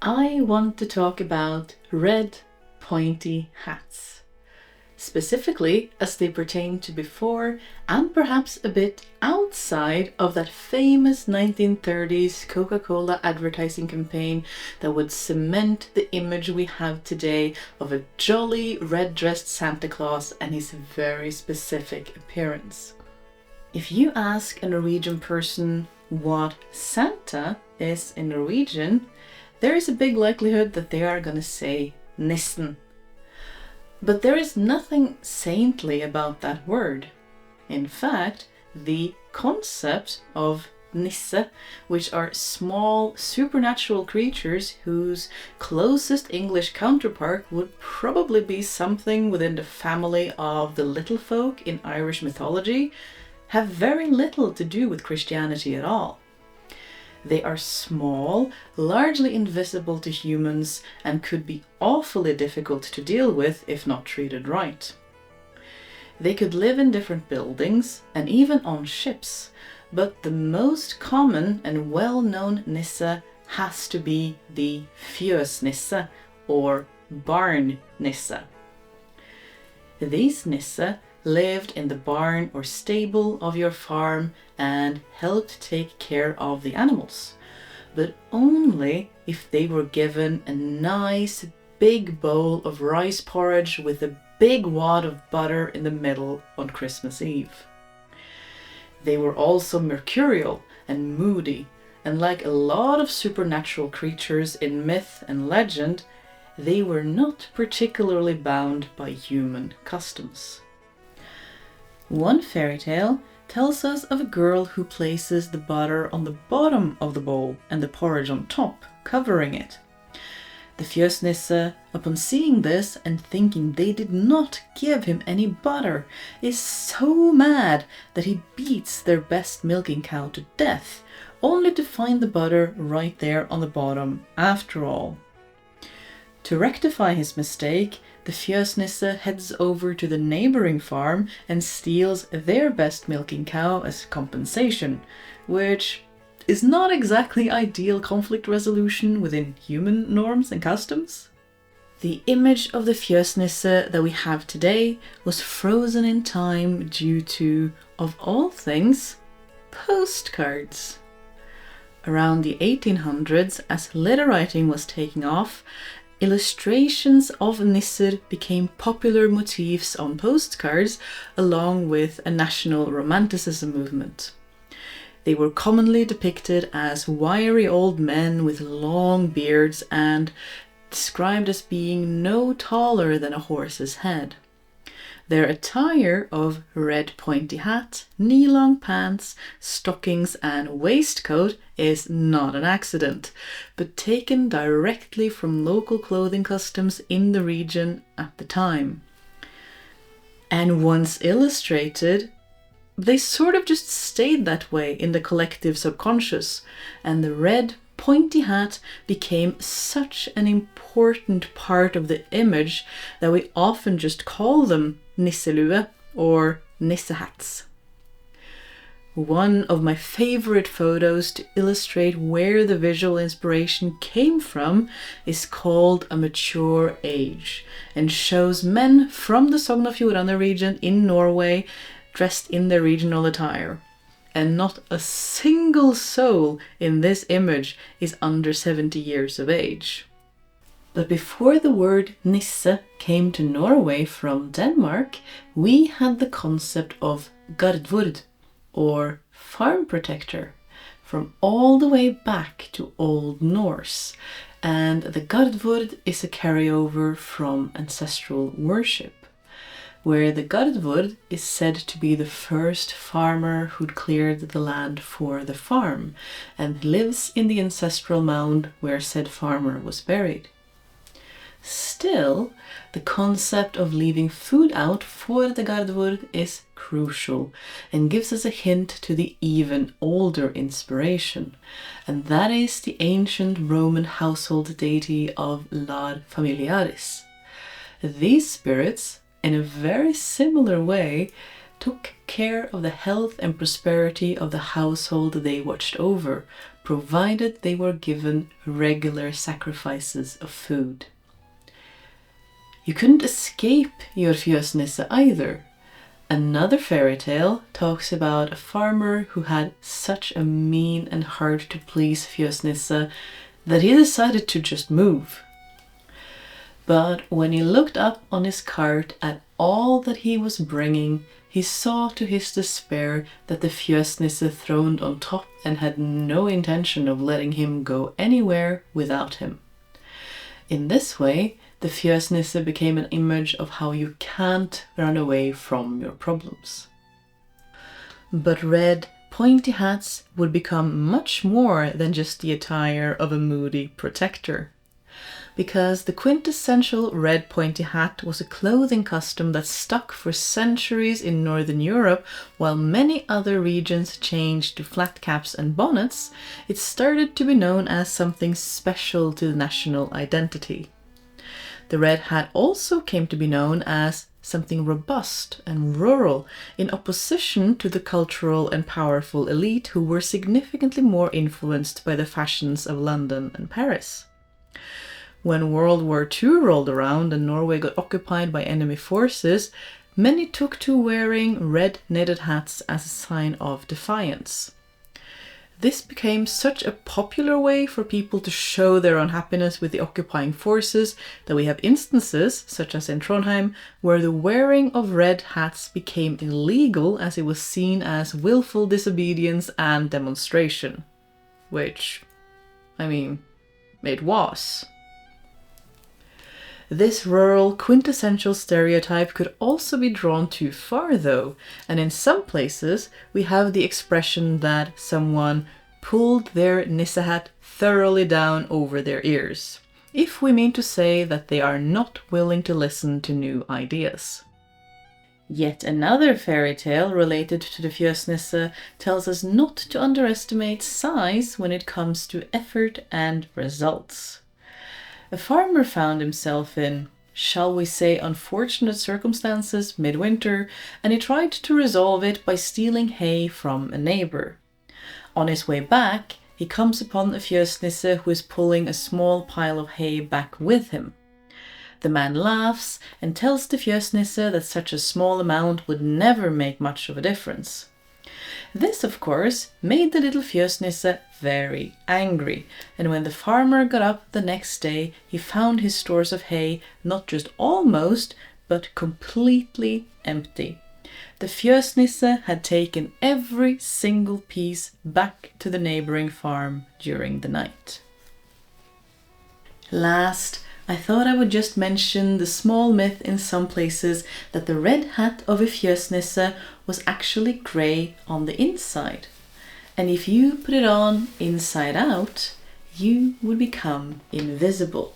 I want to talk about red pointy hats, specifically as they pertain to before and perhaps a bit outside of that famous 1930s Coca-Cola advertising campaign that would cement the image we have today of a jolly red-dressed Santa Claus and his very specific appearance. If you ask a Norwegian person what Santa is in Norwegian, there is a big likelihood that they are going to say nissen. But there is nothing saintly about that word. In fact, the concept of Nisse, which are small supernatural creatures whose closest English counterpart would probably be something within the family of the little folk in Irish mythology, have very little to do with Christianity at all. They are small, largely invisible to humans, and could be awfully difficult to deal with if not treated right. They could live in different buildings and even on ships, but the most common and well-known Nisse has to be the fjøsnisser or barn Nisse. These Nisse lived in the barn or stable of your farm and helped take care of the animals, but only if they were given a nice big bowl of rice porridge with a big wad of butter in the middle on Christmas Eve. They were also mercurial and moody, and like a lot of supernatural creatures in myth and legend, they were not particularly bound by human customs. One fairy tale tells us of a girl who places the butter on the bottom of the bowl and the porridge on top, covering it. The fjøsnisser, upon seeing this and thinking they did not give him any butter, is so mad that he beats their best milking cow to death, only to find the butter right there on the bottom after all. To rectify his mistake, the fjøsnisser heads over to the neighboring farm and steals their best milking cow as compensation, which is not exactly ideal conflict resolution within human norms and customs. The image of the fjøsnisser that we have today was frozen in time due to, of all things, postcards. Around the 1800s, as letter writing was taking off, illustrations of Nisser became popular motifs on postcards, along with a national romanticism movement. They were commonly depicted as wiry old men with long beards and described as being no taller than a horse's head. Their attire of red pointy hat, knee-long pants, stockings and waistcoat is not an accident, but taken directly from local clothing customs in the region at the time. And once illustrated, they sort of just stayed that way in the collective subconscious, and the red pointy hat became such an important part of the image that we often just call them nisselue or nisse hats. One of my favorite photos to illustrate where the visual inspiration came from is called A Mature Age and shows men from the Sogn og Fjordane region in Norway dressed in their regional attire. And not a single soul in this image is under 70 years of age. But before the word Nisse came to Norway from Denmark, we had the concept of gardvord, or farm protector, from all the way back to Old Norse. And the gardvord is a carryover from ancestral worship, where the gardvord is said to be the first farmer who'd cleared the land for the farm and lives in the ancestral mound where said farmer was buried. Still, the concept of leaving food out for the gardvord is crucial and gives us a hint to the even older inspiration, and that is the ancient Roman household deity of lar familiaris. These spirits, in a very similar way, took care of the health and prosperity of the household they watched over, provided they were given regular sacrifices of food. You couldn't escape your fjøsnisse either. Another fairy tale talks about a farmer who had such a mean and hard-to-please fjøsnisse that he decided to just move. But when he looked up on his cart at all that he was bringing, he saw to his despair that the fjøsnisse throned on top and had no intention of letting him go anywhere without him. In this way, the fjøsnisse became an image of how you can't run away from your problems. But red, pointy hats would become much more than just the attire of a moody protector. Because the quintessential red pointy hat was a clothing custom that stuck for centuries in Northern Europe, while many other regions changed to flat caps and bonnets, it started to be known as something special to the national identity. The red hat also came to be known as something robust and rural, in opposition to the cultural and powerful elite who were significantly more influenced by the fashions of London and Paris. When World War II rolled around and Norway got occupied by enemy forces, many took to wearing red knitted hats as a sign of defiance. This became such a popular way for people to show their unhappiness with the occupying forces that we have instances, such as in Trondheim, where the wearing of red hats became illegal as it was seen as willful disobedience and demonstration. Which, it was. This rural, quintessential stereotype could also be drawn too far though, and in some places we have the expression that someone pulled their Nisse hat thoroughly down over their ears, if we mean to say that they are not willing to listen to new ideas. Yet another fairy tale related to the fjøsnisse tells us not to underestimate size when it comes to effort and results. A farmer found himself in, shall we say, unfortunate circumstances midwinter, and he tried to resolve it by stealing hay from a neighbor. On his way back, he comes upon a fjøsnisse who is pulling a small pile of hay back with him. The man laughs and tells the fjøsnisse that such a small amount would never make much of a difference. This, of course, made the little fjøsnisse very angry, and when the farmer got up the next day, he found his stores of hay not just almost, but completely empty. The fjøsnisse had taken every single piece back to the neighboring farm during the night. Last, I thought I would just mention the small myth in some places that the red hat of a fjøsnisse was actually grey on the inside. And if you put it on inside out, you would become invisible.